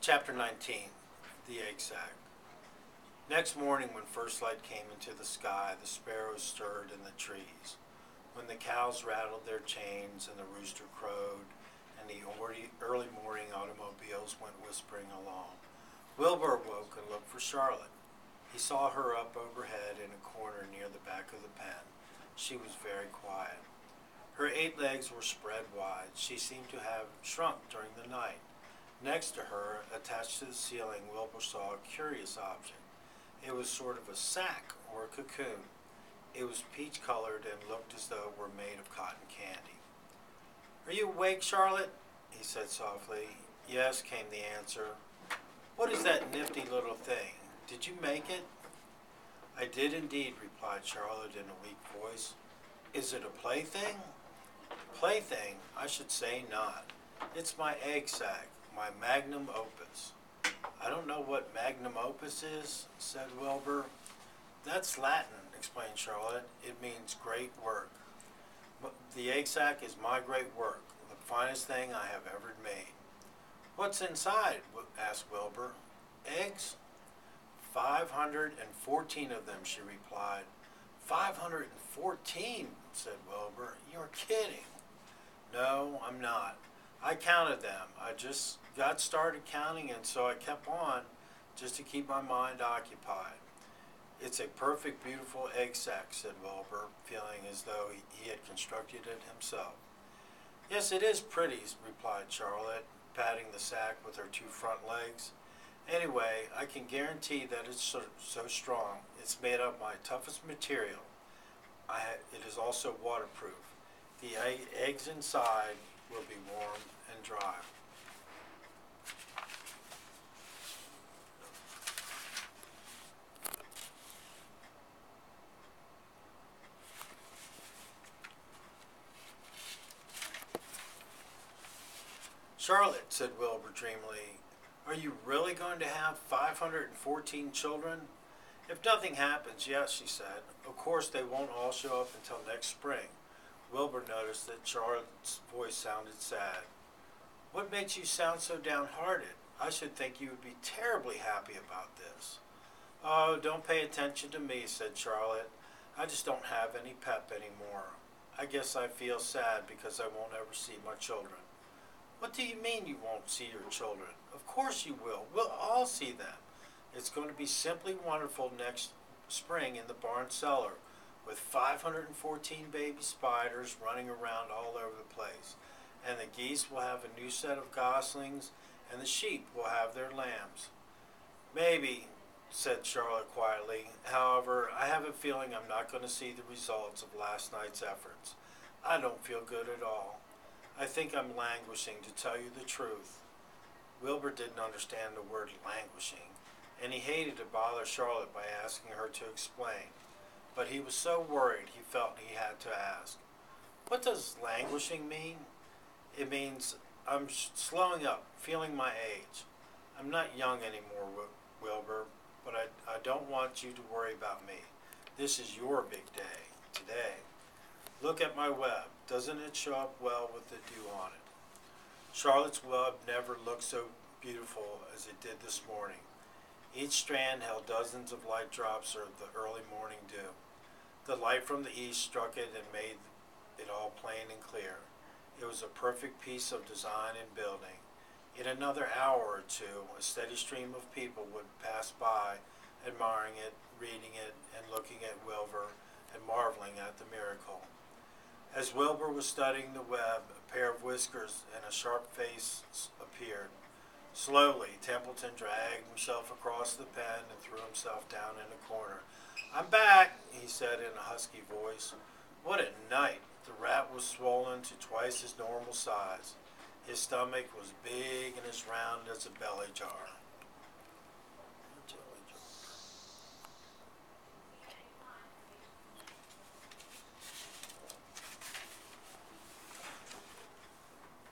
Chapter 19, The Egg Sack. Next morning, when first light came into the sky, the sparrows stirred in the trees. When the cows rattled their chains and the rooster crowed, and the early morning automobiles went whispering along, Wilbur awoke and looked for Charlotte. He saw her up overhead in a corner near the back of the pen. She was very quiet. Her 8 legs were spread wide. She seemed to have shrunk during the night. Next to her, attached to the ceiling, Wilbur saw a curious object. It was sort of a sack or a cocoon. It was peach-colored and looked as though it were made of cotton candy. "Are you awake, Charlotte?" he said softly. "Yes," came the answer. "What is that nifty little thing? Did you make it?" "I did indeed," replied Charlotte in a weak voice. "Is it a plaything?" "Plaything? I should say not. It's my egg sack, my magnum opus." "I don't know what magnum opus is," said Wilbur. "That's Latin," explained Charlotte. "It means great work. The egg sack is my great work, the finest thing I have ever made." "What's inside?" asked Wilbur. "Eggs?" 514 of them," she replied. 514, said Wilbur. "You're kidding." "No, I'm not. I counted them. I just got started counting, and so I kept on just to keep my mind occupied." "It's a perfect, beautiful egg sack," said Wilbur, feeling as though he had constructed it himself. "Yes, it is pretty," replied Charlotte, patting the sack with her 2 front legs. "Anyway, I can guarantee that it's so strong. It's made of my toughest material. It is also waterproof. The eggs inside will be warm and dry." "Charlotte," said Wilbur dreamily, "are you really going to have 514 children?" "If nothing happens, yes," she said. "Of course they won't all show up until next spring." Wilbur noticed that Charlotte's voice sounded sad. "What makes you sound so downhearted? I should think you would be terribly happy about this." "Oh, don't pay attention to me," said Charlotte. "I just don't have any pep anymore. I guess I feel sad because I won't ever see my children." "What do you mean you won't see your children? Of course you will. We'll all see them. It's going to be simply wonderful next spring in the barn cellar, with 514 baby spiders running around all over the place. And the geese will have a new set of goslings, and the sheep will have their lambs." "Maybe," said Charlotte quietly. "However, I have a feeling I'm not going to see the results of last night's efforts. I don't feel good at all. I think I'm languishing, to tell you the truth." Wilbur didn't understand the word languishing, and he hated to bother Charlotte by asking her to explain. But he was so worried he felt he had to ask. "What does languishing mean?" "It means I'm slowing up, feeling my age. I'm not young anymore, Wilbur, but I don't want you to worry about me. This is your big day, today. Look at my web. Doesn't it show up well with the dew on it?" Charlotte's web never looked so beautiful as it did this morning. Each strand held dozens of light drops of the early morning dew. The light from the east struck it and made it all plain and clear. It was a perfect piece of design and building. In another hour or two, a steady stream of people would pass by, admiring it, reading it, and looking at Wilbur and marveling at the miracle. As Wilbur was studying the web, a pair of whiskers and a sharp face appeared. Slowly, Templeton dragged himself across the pen and threw himself down in a corner. "I'm back," he said in a husky voice. What a night! The rat was swollen to twice his normal size. His stomach was big and as round as a belly jar.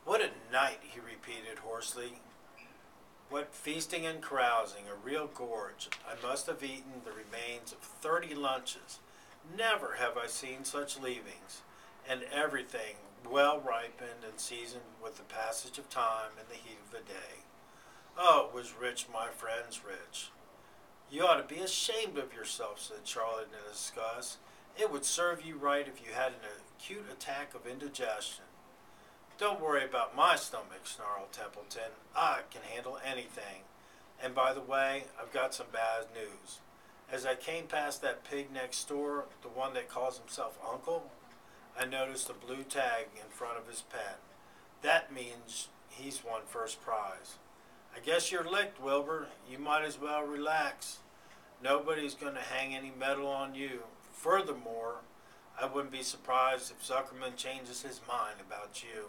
"What a night," he repeated hoarsely. "What feasting and carousing, a real gorge. I must have eaten the remains of 30 lunches. Never have I seen such leavings, and everything well ripened and seasoned with the passage of time and the heat of the day. Oh, it was Rich, my friend's Rich. You ought to be ashamed of yourself, said Charlotte in disgust. It would serve you right if you had an acute attack of indigestion. Don't worry about my stomach, snarled Templeton. I can handle anything. And by the way, I've got some bad news. As I came past that pig next door, the one that calls himself Uncle, I noticed a blue tag in front of his pen. That means he's won first prize. I guess you're licked, Wilbur. You might as well relax. Nobody's going to hang any medal on you. Furthermore, I wouldn't be surprised if Zuckerman changes his mind about you.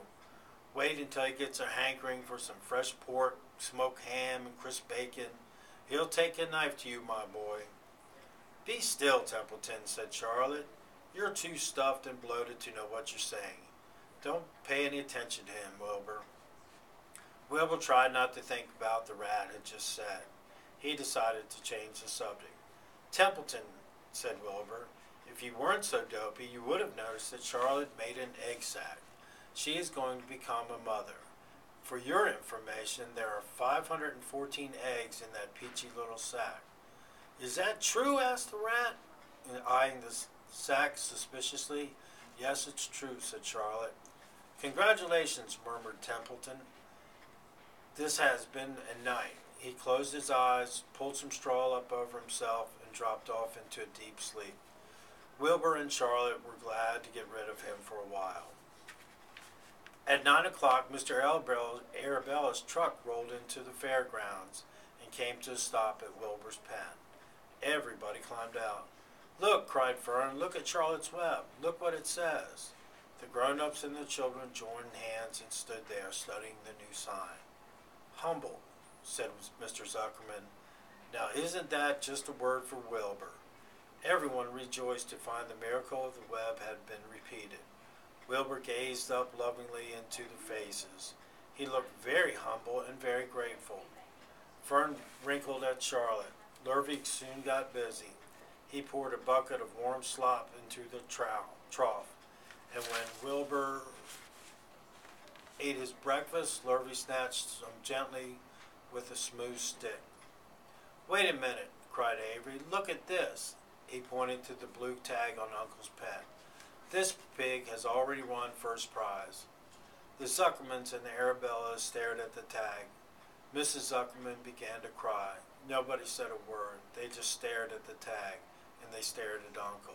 Wait until he gets a hankering for some fresh pork, smoked ham, and crisp bacon. He'll take a knife to you, my boy. Be still, Templeton, said Charlotte. You're too stuffed and bloated to know what you're saying. Don't pay any attention to him, Wilbur. Wilbur tried not to think about the rat had just said. He decided to change the subject. Templeton, said Wilbur, if you weren't so dopey, you would have noticed that Charlotte made an egg sac. She is going to become a mother. For your information, there are 514 eggs in that peachy little sack. Is that true? Asked the rat, eyeing the sack suspiciously. Yes, it's true, said Charlotte. Congratulations, murmured Templeton. This has been a night. He closed his eyes, pulled some straw up over himself, and dropped off into a deep sleep. Wilbur and Charlotte were glad to get rid of him for a while. At 9 o'clock, Mr. Arabella's truck rolled into the fairgrounds and came to a stop at Wilbur's pen. Everybody climbed out. Look, cried Fern, look at Charlotte's Web. Look what it says. The grown-ups and the children joined hands and stood there studying the new sign. Humble, said Mr. Zuckerman. Now isn't that just a word for Wilbur? Everyone rejoiced to find the miracle of the web had been repeated. Wilbur gazed up lovingly into the faces. He looked very humble and very grateful. Fern wrinkled at Charlotte. Lurvy soon got busy. He poured a bucket of warm slop into the trough, and when Wilbur ate his breakfast, Lurvy snatched some gently with a smooth stick. Wait a minute, cried Avery. Look at this. He pointed to the blue tag on Uncle's pen. This pig has already won first prize. The Zuckermans and the Arabellas stared at the tag. Mrs. Zuckerman began to cry. Nobody said a word. They just stared at the tag, and they stared at Uncle.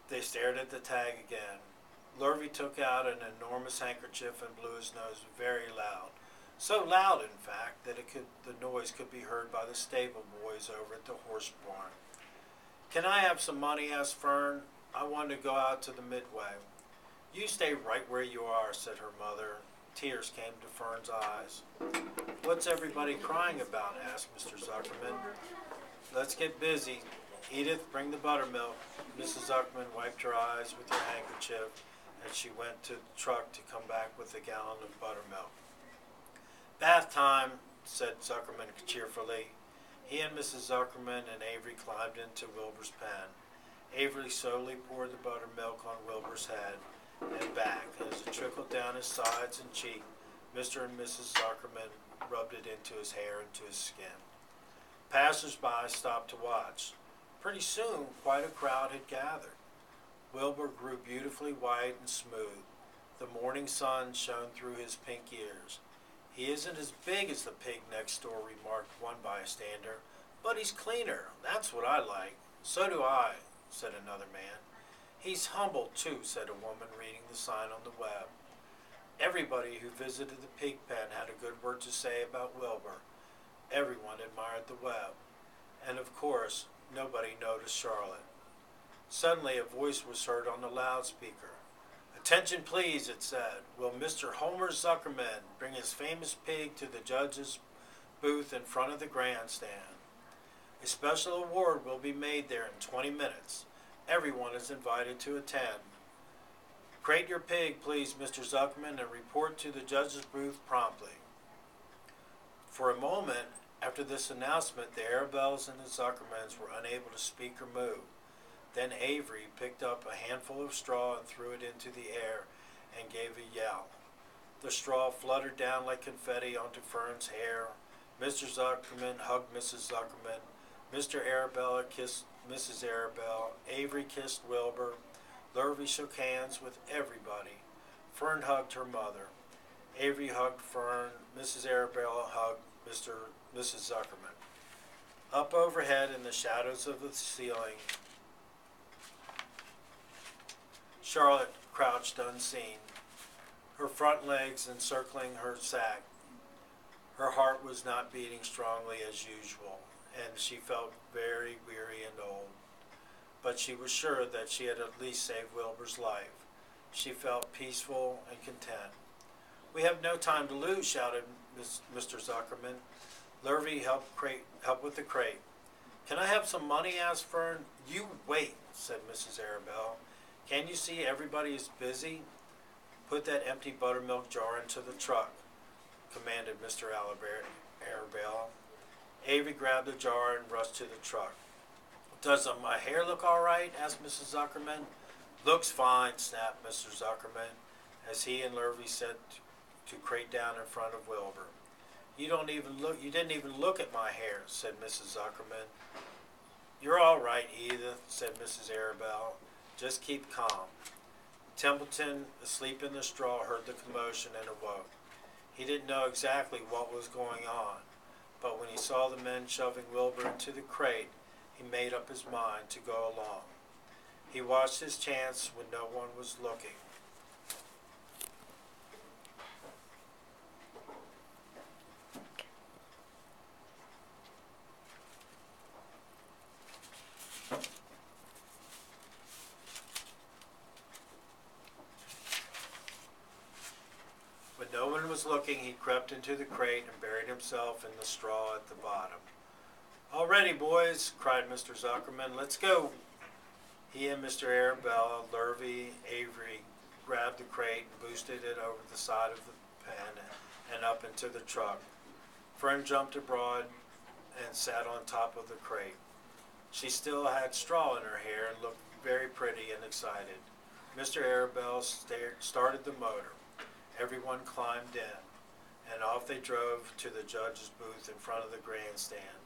They stared at the tag again. Lurvy took out an enormous handkerchief and blew his nose very loud. So loud, in fact, that the noise could be heard by the stable boys over at the horse barn. Can I have some money? Asked Fern. I want to go out to the Midway. You stay right where you are, said her mother. Tears came to Fern's eyes. What's everybody crying about? Asked Mr. Zuckerman. Let's get busy. Edith, bring the buttermilk. Mrs. Zuckerman wiped her eyes with her handkerchief, and she went to the truck to come back with a gallon of buttermilk. Bath time, said Zuckerman cheerfully. He and Mrs. Zuckerman and Avery climbed into Wilbur's pen. Avery slowly poured the buttermilk on Wilbur's head and back, and as it trickled down his sides and cheek, Mr. and Mrs. Zuckerman rubbed it into his hair and to his skin. Passers-by stopped to watch. Pretty soon, quite a crowd had gathered. Wilbur grew beautifully white and smooth. The morning sun shone through his pink ears. He isn't as big as the pig next door, remarked one bystander, but he's cleaner. That's what I like. So do I, said another man. He's humble, too, said a woman reading the sign on the web. Everybody who visited the pig pen had a good word to say about Wilbur. Everyone admired the web. And, of course, nobody noticed Charlotte. Suddenly a voice was heard on the loudspeaker. Attention, please, it said. Will Mr. Homer Zuckerman bring his famous pig to the judge's booth in front of the grandstand? A special award will be made there in 20 minutes. Everyone is invited to attend. Crate your pig, please, Mr. Zuckerman, and report to the judge's booth promptly. For a moment after this announcement, the Arabellas and the Zuckermans were unable to speak or move. Then Avery picked up a handful of straw and threw it into the air and gave a yell. The straw fluttered down like confetti onto Fern's hair. Mr. Zuckerman hugged Mrs. Zuckerman. Mr. Arabella kissed Mrs. Arabella. Avery kissed Wilbur. Lurvy shook hands with everybody. Fern hugged her mother. Avery hugged Fern. Mrs. Arabella hugged Mrs. Zuckerman. Up overhead in the shadows of the ceiling, Charlotte crouched unseen, her front legs encircling her sack. Her heart was not beating strongly as usual, and she felt very weary and old. But she was sure that she had at least saved Wilbur's life. She felt peaceful and content. "We have no time to lose," shouted Mr. Zuckerman. Lurvy helped with the crate. "Can I have some money?" asked Fern. "You wait," said Mrs. Arabella. "Can't you see everybody is busy? Put that empty buttermilk jar into the truck," commanded Mr. Arabella. Avery grabbed the jar and rushed to the truck. "Does my hair look all right?" asked Mrs. Zuckerman. "Looks fine," snapped Mr. Zuckerman, as he and Lurvy set to crate down in front of Wilbur. You didn't even look at my hair," said Mrs. Zuckerman. "You're all right, Edith," said Mrs. Arabella. "Just keep calm." Templeton, asleep in the straw, heard the commotion and awoke. He didn't know exactly what was going on, but when he saw the men shoving Wilbur into the crate, he made up his mind to go along. He watched his chance when no one was looking. When no one was looking, he crept into the crate and buried himself in the straw at the bottom. "All ready, boys," cried Mr. Zuckerman. "Let's go." He and Mr. Arabella, Lurvy, Avery grabbed the crate and boosted it over the side of the pen and up into the truck. Fern jumped abroad and sat on top of the crate. She still had straw in her hair and looked very pretty and excited. Mr. Arabella started the motor. Everyone climbed in, and off they drove to the judge's booth in front of the grandstand.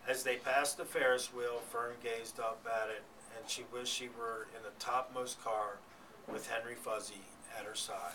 As they passed the Ferris wheel, Fern gazed up at it, and she wished she were in the topmost car with Henry Fuzzy at her side.